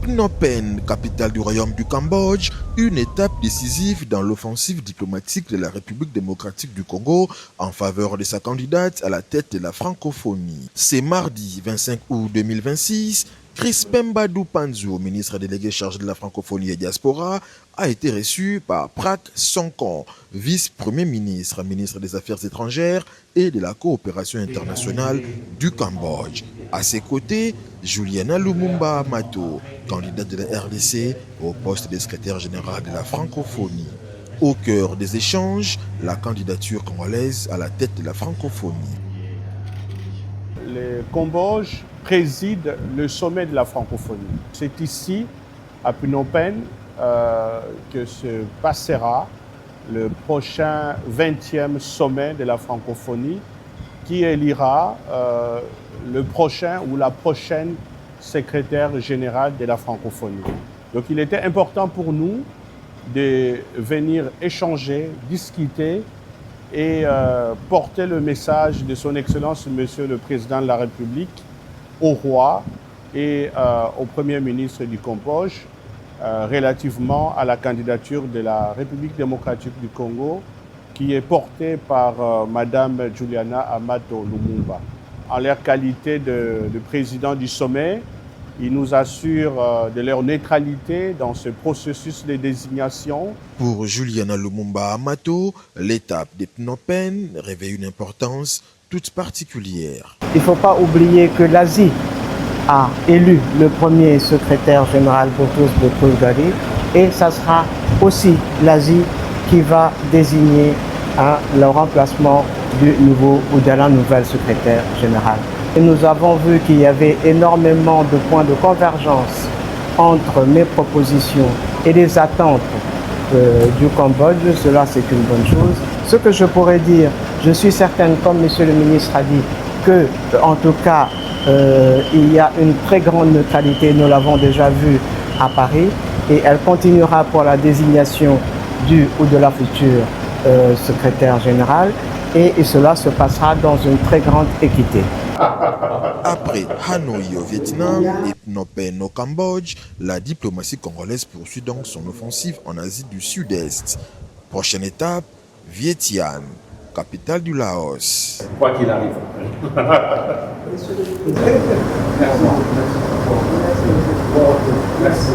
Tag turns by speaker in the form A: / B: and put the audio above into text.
A: Phnom Penh, capitale du royaume du Cambodge, une étape décisive dans l'offensive diplomatique de la République démocratique du Congo en faveur de sa candidate à la tête de la francophonie. C'est mardi 25 août 2026, Crispin Mbadou Panzo, ministre délégué chargé de la francophonie et diaspora, a été reçu par Prak Sokhonn, vice-premier ministre, ministre des Affaires étrangères et de la coopération internationale du Cambodge. À ses côtés, Juliana Lumumba Mato, candidate de la RDC au poste de secrétaire général de la francophonie. Au cœur des échanges, la candidature congolaise à la tête de la francophonie.
B: Le Cambodge préside le sommet de la francophonie. C'est ici, à Phnom Penh, que se passera le prochain 20e sommet de la francophonie qui élira le prochain ou la prochaine secrétaire générale de la francophonie. Donc il était important pour nous de venir échanger, discuter et porter le message de son Excellence, Monsieur le Président de la République, au roi et au Premier ministre du Cambodge relativement à la candidature de la République démocratique du Congo qui est portée par Madame Juliana Amato Lumumba. En leur qualité de président du sommet, ils nous assurent de leur neutralité dans ce processus de désignation.
A: Pour Juliana Lumumba Amato, l'étape de Phnom Penh revêt une importance toute particulière.
C: Il ne faut pas oublier que l'Asie a élu le premier secrétaire général Boutros Boutros-Ghali et ça sera aussi l'Asie qui va désigner le remplacement du nouveau ou de la nouvelle secrétaire générale. Et nous avons vu qu'il y avait énormément de points de convergence entre mes propositions et les attentes du Cambodge. Cela, c'est une bonne chose. Ce que je pourrais dire, je suis certaine, comme Monsieur le ministre a dit, que, en tout cas, il y a une très grande neutralité, nous l'avons déjà vu à Paris, et elle continuera pour la désignation du ou de la future secrétaire générale, et cela se passera dans une très grande équité.
A: Après Hanoï au Vietnam et Phnom Penh au Cambodge, la diplomatie congolaise poursuit donc son offensive en Asie du Sud-Est. Prochaine étape, Vientiane, capitale du Laos.
D: Quoi qu'il arrive. Merci.